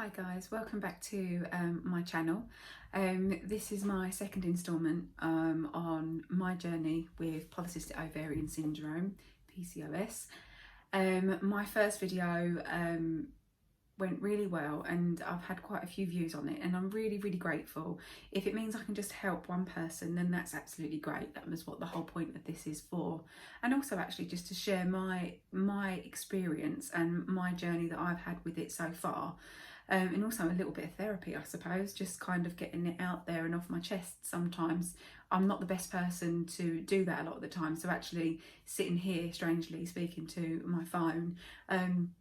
Hi guys, welcome back to my channel. This is my second instalment on my journey with polycystic ovarian syndrome, PCOS. My first video went really well and I've had quite a few views on it, and I'm really grateful. If it means I can just help one person, then that's absolutely great. That was what the whole point of this is for, and also actually just to share my experience and my journey that I've had with it so far. And also a little bit of therapy, I suppose, just kind of getting it out there and off my chest. Sometimes I'm not the best person to do that a lot of the time, so actually sitting here strangely speaking to my phone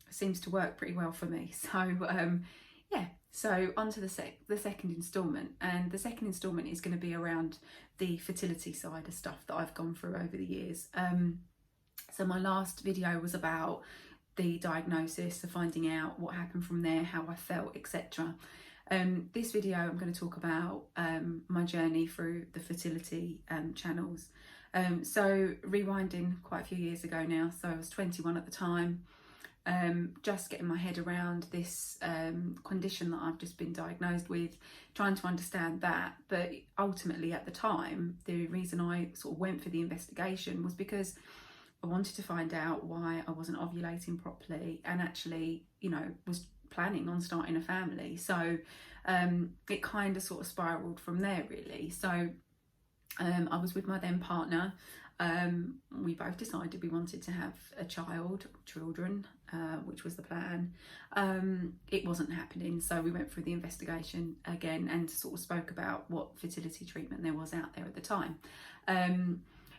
seems to work pretty well for me. So yeah, so on to the second instalment, and the second instalment is going to be around the fertility side of stuff that I've gone through over the years. So my last video was about the diagnosis, the finding out what happened from there, how I felt, etc. This video I'm going to talk about my journey through the fertility channels. So rewinding quite a few years ago now, so I was 21 at the time, just getting my head around this condition that I've just been diagnosed with, trying to understand that. But ultimately at the time, the reason I sort of went for the investigation was because I wanted to find out why I wasn't ovulating properly, and actually, you know, was planning on starting a family. So it kind of sort of spiraled from there, really. So I was with my then partner. We both decided we wanted to have children, which was the plan. It wasn't happening, so we went through the investigation again and sort of spoke about what fertility treatment there was out there at the time.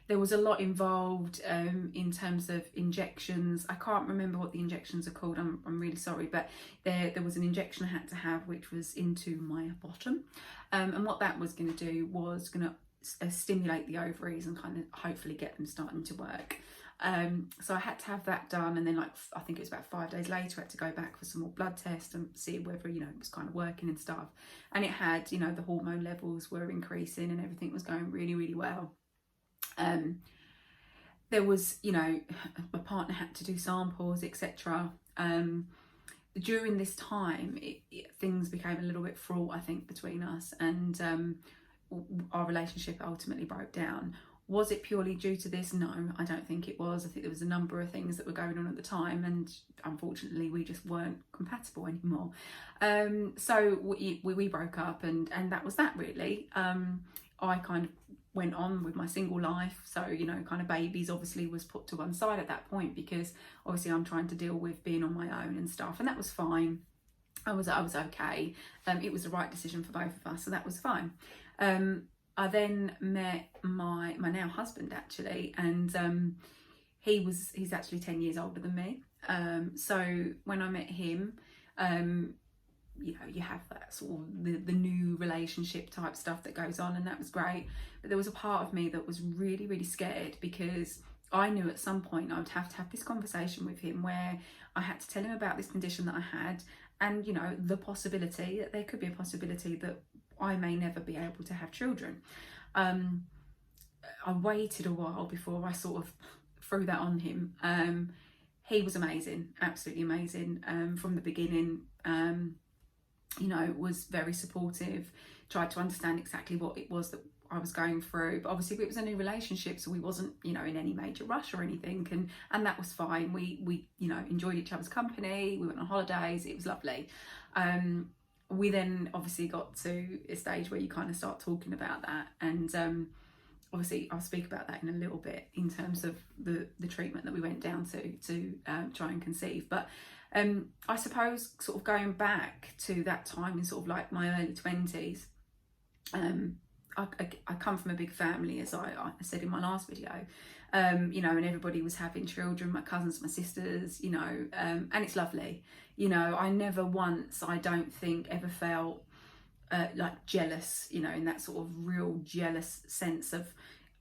There was a lot involved in terms of injections. I can't remember what the injections are called. I'm really sorry, but there was an injection I had to have, which was into my bottom. And what that was going to do was going to stimulate the ovaries and kind of hopefully get them starting to work. So I had to have that done, and then I think it was about 5 days later, I had to go back for some more blood tests and see whether, you know, it was kind of working and stuff. And it had, you know, the hormone levels were increasing and everything was going really well. There was, you know, my partner had to do samples, etc. During this time, things became a little bit fraught, I think, between us, and our relationship ultimately broke down. Was it purely due to this? No, I don't think it was. I think there was a number of things that were going on at the time, and unfortunately we just weren't compatible anymore. So we broke up, and that was that, really. I kind of went on with my single life, so, you know, kind of babies obviously was put to one side at that point, because obviously I'm trying to deal with being on my own and stuff, and that was fine. I was okay. It was the right decision for both of us, so that was fine. I then met my now husband, actually, and he's actually 10 years older than me. So when I met him, you know, you have that sort of the new relationship type stuff that goes on, and that was great. But there was a part of me that was really scared, because I knew at some point I would have to have this conversation with him where I had to tell him about this condition that I had, and, you know, the possibility that there could be a possibility that I may never be able to have children. I waited a while before I sort of threw that on him. He was amazing, absolutely amazing, from the beginning. You know, was very supportive, tried to understand exactly what it was that I was going through. But obviously it was a new relationship, so we wasn't, you know, in any major rush or anything, and that was fine. We you know, enjoyed each other's company, we went on holidays, it was lovely. We then obviously got to a stage where you kind of start talking about that, and obviously I'll speak about that in a little bit in terms of the treatment that we went down to try and conceive. But I suppose sort of going back to that time in sort of like my early 20s, I come from a big family, as I said in my last video, you know, and everybody was having children, my cousins, my sisters, you know, and it's lovely. You know, I never once, I don't think, ever felt like jealous, you know, in that sort of real jealous sense of,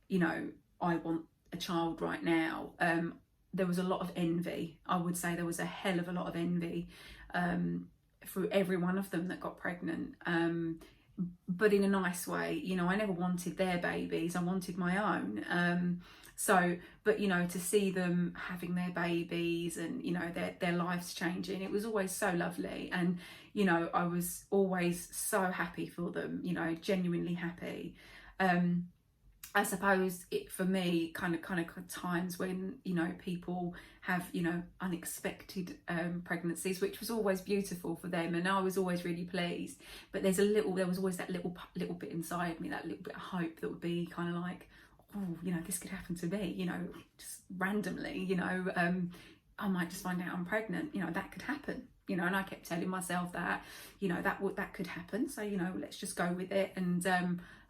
you know, I want a child right now. There was a lot of envy. I would say there was a hell of a lot of envy through every one of them that got pregnant, but in a nice way. You know, I never wanted their babies, I wanted my own. So, but you know, to see them having their babies and you know their lives changing, it was always so lovely. And you know, I was always so happy for them, you know, genuinely happy. I suppose it for me kind of times when you know people have you know unexpected pregnancies, which was always beautiful for them, and I was always really pleased. But there was always that little bit inside me, that little bit of hope that would be kind of like, oh, you know, this could happen to me, you know, just randomly, you know, I might just find out I'm pregnant, you know, that could happen, you know. And I kept telling myself that, you know, that could happen, so you know, let's just go with it. And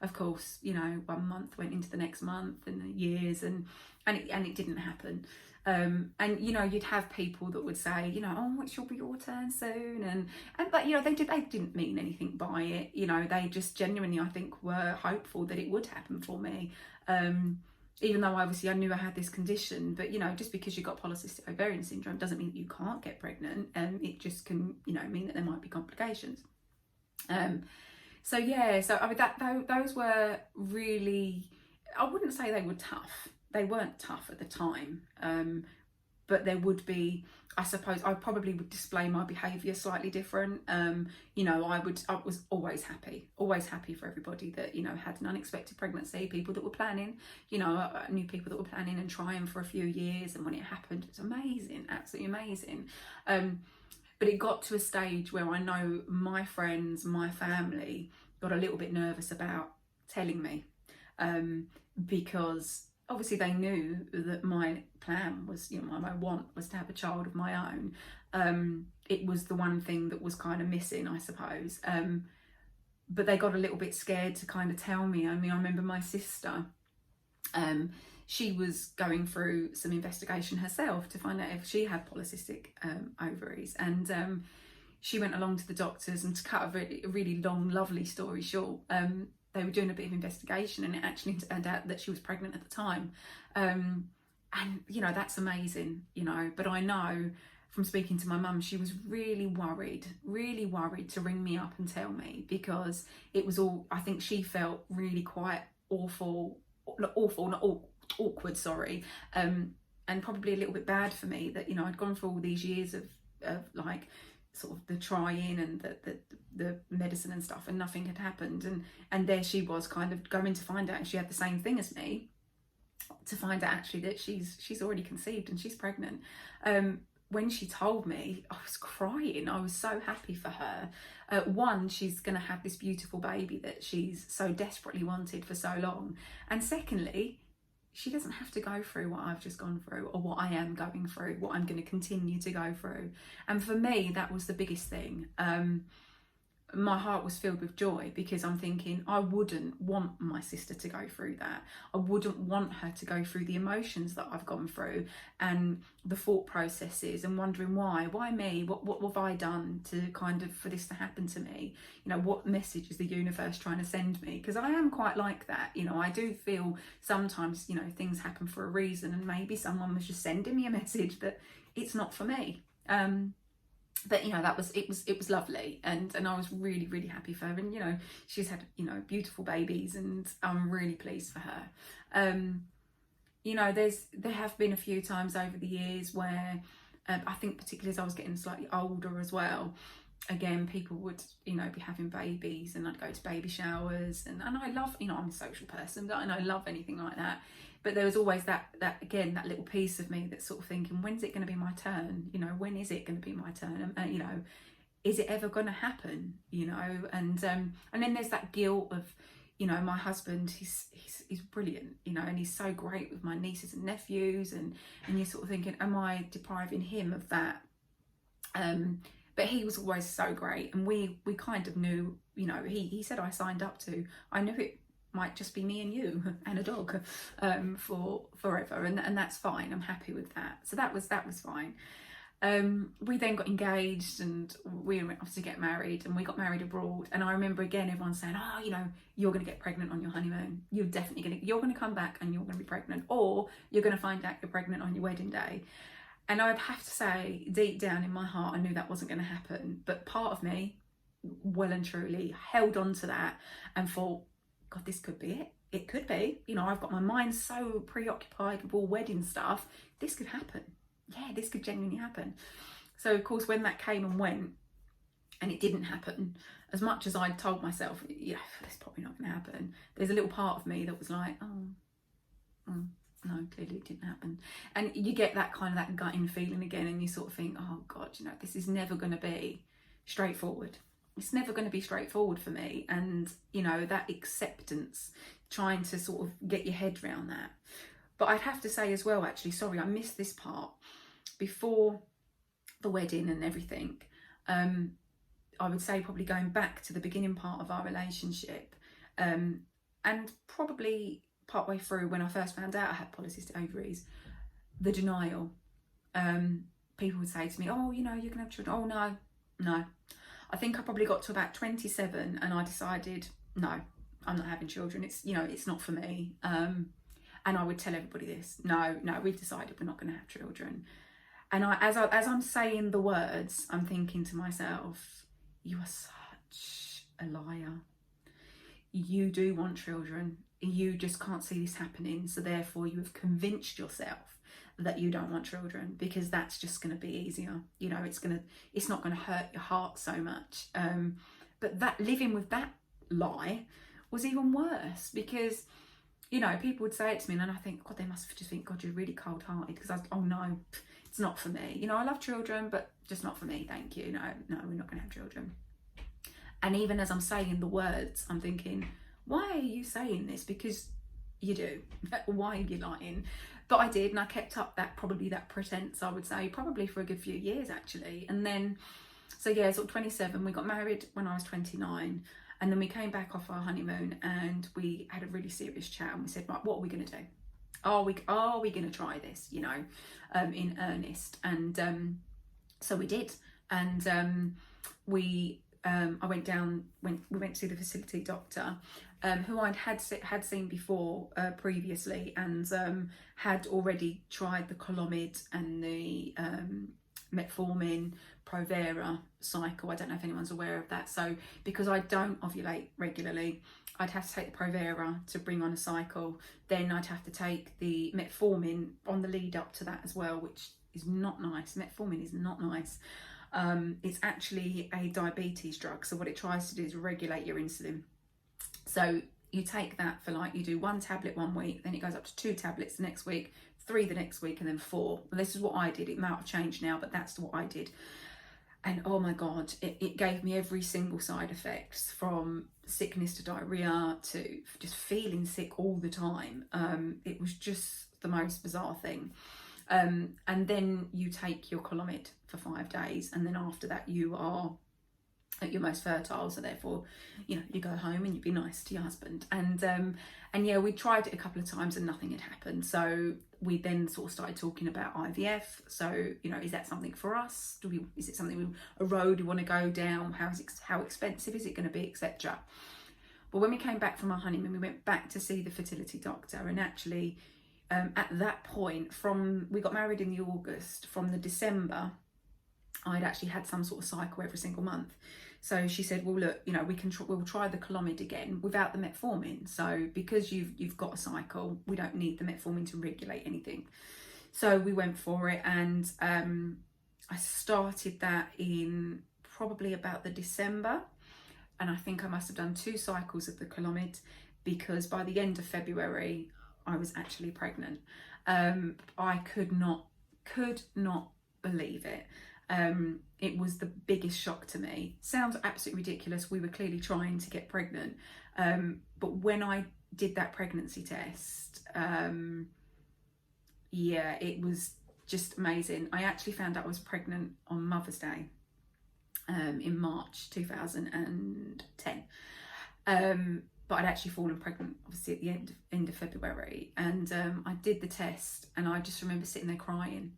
of course, you know, 1 month went into the next month and the years, and it didn't happen. And you know, you'd have people that would say, you know, oh, it shall be your turn soon, and but you know, they didn't mean anything by it, you know. They just genuinely, I think, were hopeful that it would happen for me. Even though obviously I knew I had this condition, but you know, just because you've got polycystic ovarian syndrome doesn't mean that you can't get pregnant, and it just can, you know, mean that there might be complications. So yeah, so I mean those were really, I wouldn't say they were tough. They weren't tough at the time, but there would be, I suppose, I probably would display my behaviour slightly different. You know, I was always happy for everybody that, you know, had an unexpected pregnancy, people that were planning, you know, I knew people that were planning and trying for a few years, and when it happened, it was amazing, absolutely amazing. But it got to a stage where I know my friends, my family got a little bit nervous about telling me, because obviously they knew that my plan was, you know, my want was to have a child of my own. It was the one thing that was kind of missing, I suppose. But they got a little bit scared to kind of tell me. I mean, I remember my sister, she was going through some investigation herself to find out if she had polycystic ovaries, and she went along to the doctors, and to cut a really long, lovely story short, they were doing a bit of investigation, and it actually turned out that she was pregnant at the time. And you know, that's amazing, you know. But I know from speaking to my mum, she was really worried to ring me up and tell me, because it was all, I think she felt really quite awkward, sorry, and probably a little bit bad for me that, you know, I'd gone through all these years of like sort of the trying and the medicine and stuff, and nothing had happened, and there she was kind of going to find out, and she had the same thing as me, to find out actually that she's already conceived and she's pregnant. When she told me, I was crying. I was so happy for her. One, she's going to have this beautiful baby that she's so desperately wanted for so long, and secondly, she doesn't have to go through what I've just gone through, or what I am going through, what I'm going to continue to go through. And for me, that was the biggest thing. My heart was filled with joy, because I'm thinking, I wouldn't want my sister to go through that. I wouldn't want her to go through the emotions that I've gone through, and the thought processes, and wondering why me, what have I done to kind of, for this to happen to me? You know, what message is the universe trying to send me? Because I am quite like that, you know. I do feel sometimes, you know, things happen for a reason, and maybe someone was just sending me a message that it's not for me. But you know, it was lovely, and I was really happy for her, and you know, she's had, you know, beautiful babies, and I'm really pleased for her. You know, there have been a few times over the years where I think particularly as I was getting slightly older as well, again, people would, you know, be having babies, and I'd go to baby showers, and I love, you know, I'm a social person, and I love anything like that. But there was always that again, that little piece of me that's sort of thinking, when's it going to be my turn? You know, when is it going to be my turn? And you know, is it ever going to happen? You know, and then there's that guilt of, you know, my husband, he's brilliant, you know, and he's so great with my nieces and nephews, and you're sort of thinking, am I depriving him of that? But he was always so great, and we kind of knew, you know, he said I signed up to, I knew it might just be me and you and a dog for forever, and that's fine. I'm happy with that. So that was fine. We then got engaged, and we went off to get married, and we got married abroad. And I remember again everyone saying, oh, you know, you're going to get pregnant on your honeymoon. You're going to come back and you're going to be pregnant, or you're going to find out you're pregnant on your wedding day. And I'd have to say, deep down in my heart, I knew that wasn't going to happen. But part of me, well and truly, held on to that and thought, God, this could be it. it could be, you know, I've got my mind so preoccupied with all wedding stuff, this could happen. Yeah, this could genuinely happen. So of course, when that came and went and it didn't happen, as much as I'd told myself, yeah, that's probably not going to happen, there's a little part of me that was like, oh, no, clearly it didn't happen. And you get that kind of that gutting feeling again, and you sort of think, oh God, you know, this is never going to be straightforward. It's never going to be straightforward for me. And, you know, that acceptance, trying to sort of get your head around that. But I'd have to say as well, actually, sorry, I missed this part. Before the wedding and everything, I would say probably going back to the beginning part of our relationship, and probably partway through when I first found out I had polycystic ovaries, the denial. People would say to me, oh, you know, you can have children. Oh, no. I think I probably got to about 27 and I decided, no, I'm not having children. It's, you know, it's not for me. And I would tell everybody this, no, we've decided we're not going to have children. And as I'm saying the words, I'm thinking to myself, you are such a liar. You do want children. You just can't see this happening. So therefore you have convinced yourself that you don't want children, because that's just going to be easier. You know, it's not going to hurt your heart so much. But that living with that lie was even worse, because, you know, people would say it to me and I think, God, they must just think, God, you're really cold-hearted, because oh no, it's not for me. You know, I love children, but just not for me, thank you. No, we're not going to have children. And even as I'm saying the words, I'm thinking, why are you saying this? Because you do. Why are you lying? But I did, and I kept up that pretense, I would say, probably for a good few years actually. And then, so yeah, sort of 27, we got married when I was 29, and then we came back off our honeymoon and we had a really serious chat, and we said, right, what are we going to do? Are we going to try this, you know, in earnest? And so we did. And we went to see the fertility doctor, who I'd had seen before previously, and had already tried the Clomid and the metformin Provera cycle. I don't know if anyone's aware of that. So because I don't ovulate regularly, I'd have to take the Provera to bring on a cycle. Then I'd have to take the metformin on the lead up to that as well, which is not nice. Metformin is not nice. It's actually a diabetes drug. So what it tries to do is regulate your insulin. So you take that for, like, you do 1 tablet 1 week, then it goes up to 2 tablets the next week, 3 the next week, and then 4. And this is what I did. It might have changed now, but that's what I did. And oh my God, it gave me every single side effects, from sickness to diarrhea to just feeling sick all the time. It was just the most bizarre thing. And then you take your Clomid for 5 days, and then after that you are at your most fertile, so therefore, you know, you go home and you be nice to your husband. And yeah, we tried it a couple of times and nothing had happened. So we then sort of started talking about IVF. So, you know, is that something for us? Is it something, a road we want to go down? How expensive is it going to be, etc. But when we came back from our honeymoon, we went back to see the fertility doctor, and actually at that point, we got married in the August, from the December, I'd actually had some sort of cycle every single month. So she said, well, look, you know, we'll try the Clomid again without the metformin. So because you've got a cycle, we don't need the metformin to regulate anything. So we went for it, and I started that in probably about the December, and I think I must have done 2 cycles of the Clomid, because by the end of February I was actually pregnant. I could not believe it. It was the biggest shock to me. Sounds absolutely ridiculous. We were clearly trying to get pregnant. But when I did that pregnancy test, yeah, it was just amazing. I actually found out I was pregnant on Mother's Day, in March 2010. But I'd actually fallen pregnant, obviously, at the end of February. And I did the test, and I just remember sitting there crying.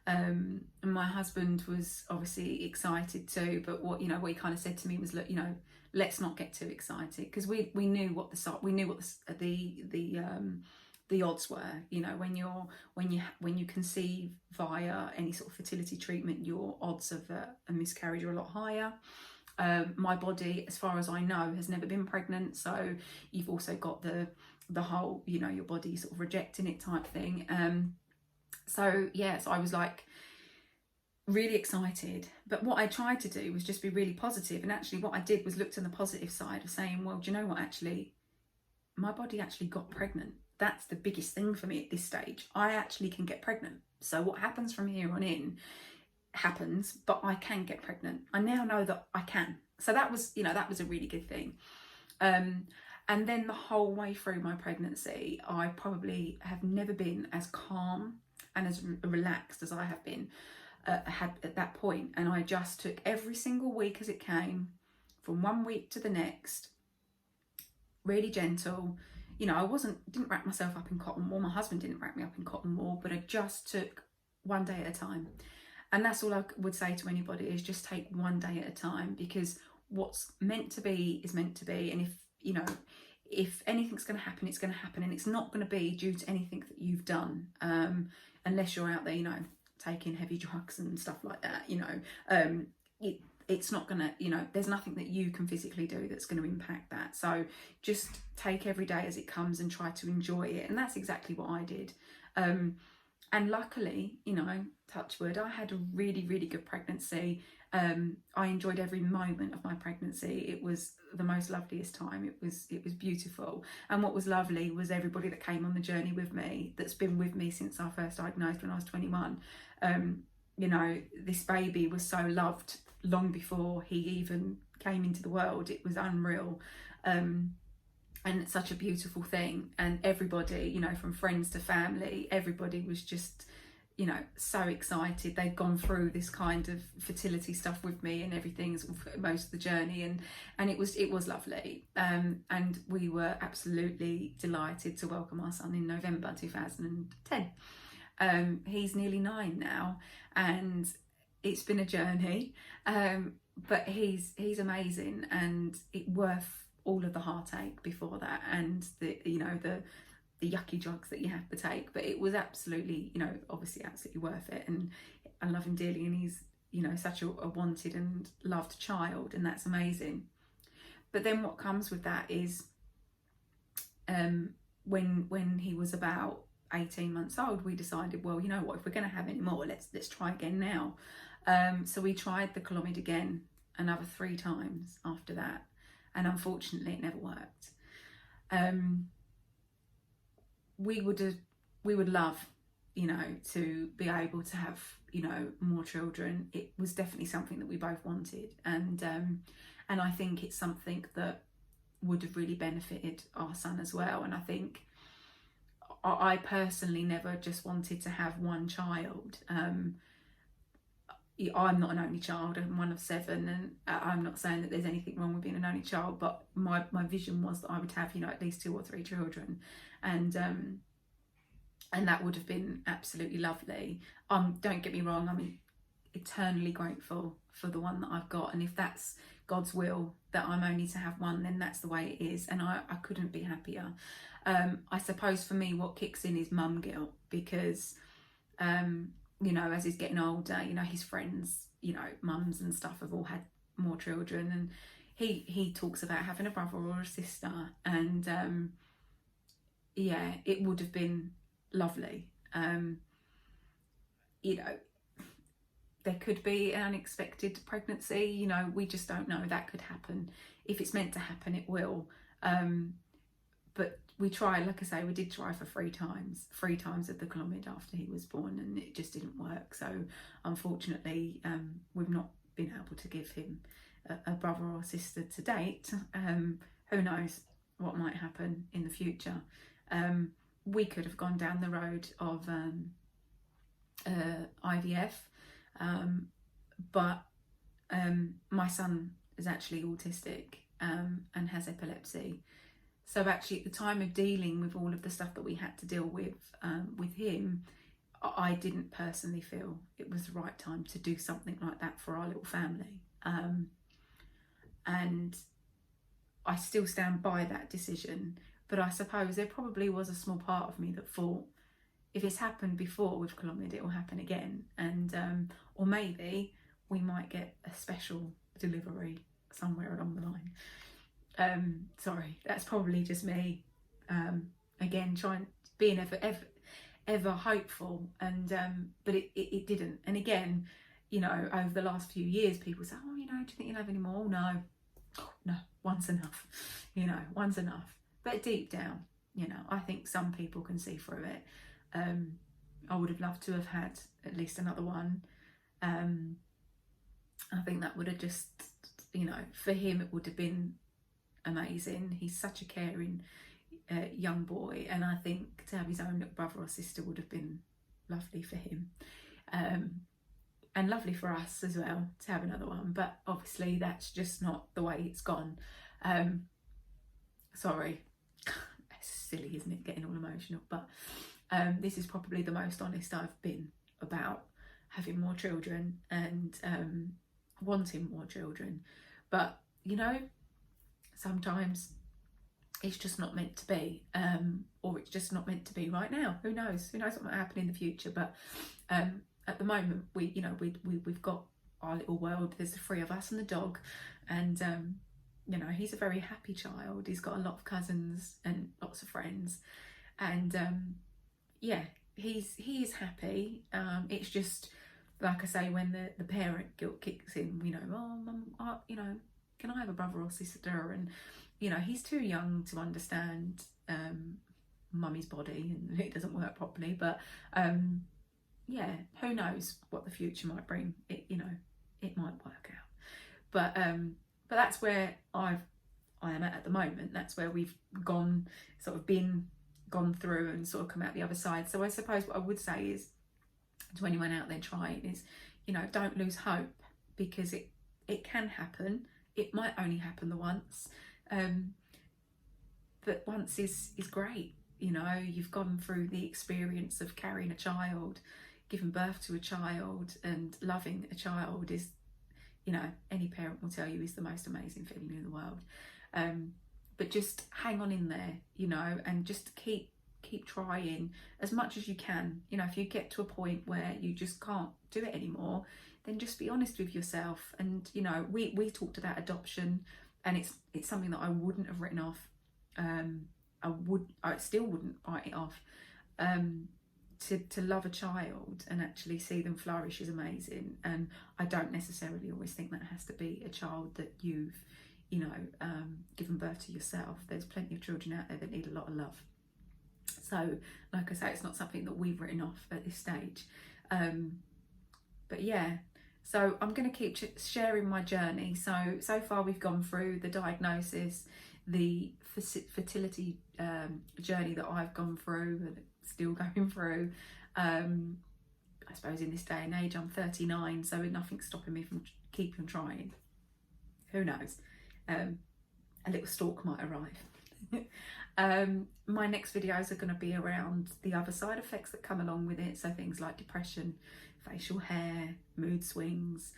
And my husband was obviously excited too, but what he kind of said to me was, look, you know, let's not get too excited, because we knew what the odds were. You know, when you conceive via any sort of fertility treatment, your odds of a miscarriage are a lot higher. My body, as far as I know, has never been pregnant, so you've also got the the whole, you know, your body sort of rejecting it type thing. So yeah, so I was like really excited, but what I tried to do was just be really positive, and actually what I did was looked on the positive side of saying, well, do you know what, actually my body actually got pregnant. That's the biggest thing for me at this stage. I actually can get pregnant. So what happens from here on in happens, but I can get pregnant. I now know that I can. So that was, you know, that was a really good thing. And then the whole way through my pregnancy, I probably have never been as calm and as relaxed as I have been had at that point. And I just took every single week as it came, from one week to the next, really gentle. You know, I didn't wrap myself up in cotton wool. My husband didn't wrap me up in cotton wool, but I just took one day at a time. And that's all I would say to anybody, is just take one day at a time, because what's meant to be is meant to be. And if, you know, if anything's going to happen, it's going to happen, and it's not going to be due to anything that you've done, unless you're out there, you know, taking heavy drugs and stuff like that. You know, it's not going to, you know, there's nothing that you can physically do that's going to impact that. So just take every day as it comes and try to enjoy it. And that's exactly what I did. And luckily, you know, touch wood, I had a really, really good pregnancy. I enjoyed every moment of my pregnancy. It was the most loveliest time. It was beautiful. And what was lovely was everybody that came on the journey with me, that's been with me since I first diagnosed when I was 21. You know, this baby was so loved long before he even came into the world. It was unreal. And it's such a beautiful thing. And everybody, you know, from friends to family, everybody was just, you know, so excited. They'd gone through this kind of fertility stuff with me and everything, most of the journey, and it was lovely. And we were absolutely delighted to welcome our son in November 2010. He's nearly 9 now, and it's been a journey, but he's amazing, and it worth all of the heartache before that, and the, you know, the yucky drugs that you have to take. But it was absolutely, you know, obviously absolutely worth it. And I love him dearly, and he's, you know, such a wanted and loved child, and that's amazing. But then what comes with that is, when he was about 18 months old, we decided, well, you know what, if we're going to have any more, let's try again now. So we tried the Clomid again another 3 times after that, and unfortunately it never worked. We would love, you know, to be able to have, you know, more children. It was definitely something that we both wanted, and I think it's something that would have really benefited our son as well. And I think I personally never just wanted to have one child. I'm not an only child, I'm one of 7, and I'm not saying that there's anything wrong with being an only child, but my vision was that I would have, you know, at least 2 or 3 children, and that would have been absolutely lovely. Don't get me wrong, I'm eternally grateful for the one that I've got, and if that's God's will that I'm only to have one, then that's the way it is, and I couldn't be happier. I suppose for me what kicks in is mum guilt, because you know, as he's getting older, you know, his friends, you know, mums and stuff have all had more children, and he talks about having a brother or a sister, and yeah, it would have been lovely. You know, there could be an unexpected pregnancy, you know, we just don't know. That could happen. If it's meant to happen, it will. But we tried, like I say, we did try for 3 times of the Clomid after he was born, and it just didn't work. So unfortunately, we've not been able to give him a brother or sister to date. Who knows what might happen in the future. We could have gone down the road of IVF, but my son is actually autistic, and has epilepsy. So actually, at the time of dealing with all of the stuff that we had to deal with him, I didn't personally feel it was the right time to do something like that for our little family. And I still stand by that decision, but I suppose there probably was a small part of me that thought, if it's happened before with Clomid, it will happen again. And or maybe we might get a special delivery somewhere along the line. Sorry, that's probably just me again, trying, being ever hopeful, and but it didn't. And again, you know, over the last few years, people say, oh, you know, do you think you'll have any more? No, one's enough, you know, one's enough. But deep down, you know, I think some people can see through it. I would have loved to have had at least another one. I think that would have just, you know, for him it would have been amazing. He's such a caring young boy, and I think to have his own little brother or sister would have been lovely for him, and lovely for us as well to have another one. But obviously that's just not the way it's gone. Sorry, it's silly, isn't it, getting all emotional, but this is probably the most honest I've been about having more children and wanting more children. But you know, sometimes it's just not meant to be, or it's just not meant to be right now. Who knows what might happen in the future. But at the moment, we've got our little world. There's the three of us and the dog, and you know, he's a very happy child. He's got a lot of cousins and lots of friends, and yeah, he is happy. It's just, like I say, when the parent guilt kicks in, you know, oh mum, you know, can I have a brother or sister? And you know, he's too young to understand mummy's body, and it doesn't work properly. But yeah, who knows what the future might bring? It, you know, it might work out. But that's where I am at the moment. That's where we've gone through and sort of come out the other side. So I suppose what I would say is to anyone out there trying is, you know, don't lose hope, because it can happen. It might only happen the once, but once is great. You know, you've gone through the experience of carrying a child, giving birth to a child, and loving a child is, you know, any parent will tell you, is the most amazing feeling in the world. But just hang on in there, you know, and just keep trying as much as you can. You know, if you get to a point where you just can't do it anymore, then just be honest with yourself. And you know, we talked about adoption, and it's something that I wouldn't have written off. I still wouldn't write it off. To love a child and actually see them flourish is amazing. And I don't necessarily always think that has to be a child that you've, you know, given birth to yourself. There's plenty of children out there that need a lot of love. So, like I say, it's not something that we've written off at this stage. But yeah, so I'm going to keep sharing my journey. So far we've gone through the diagnosis, the fertility journey that I've gone through and still going through. I suppose in this day and age, I'm 39, so nothing's stopping me from keeping trying. Who knows? A little stalk might arrive. My next videos are going to be around the other side effects that come along with it, so things like depression, facial hair, mood swings,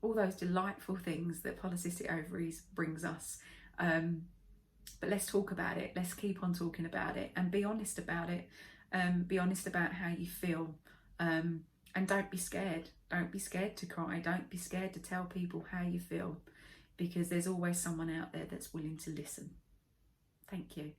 all those delightful things that polycystic ovaries brings us. But let's talk about it. Let's keep on talking about it and be honest about it. Be honest about how you feel, and don't be scared. Don't be scared to cry. Don't be scared to tell people how you feel, because there's always someone out there that's willing to listen. Thank you.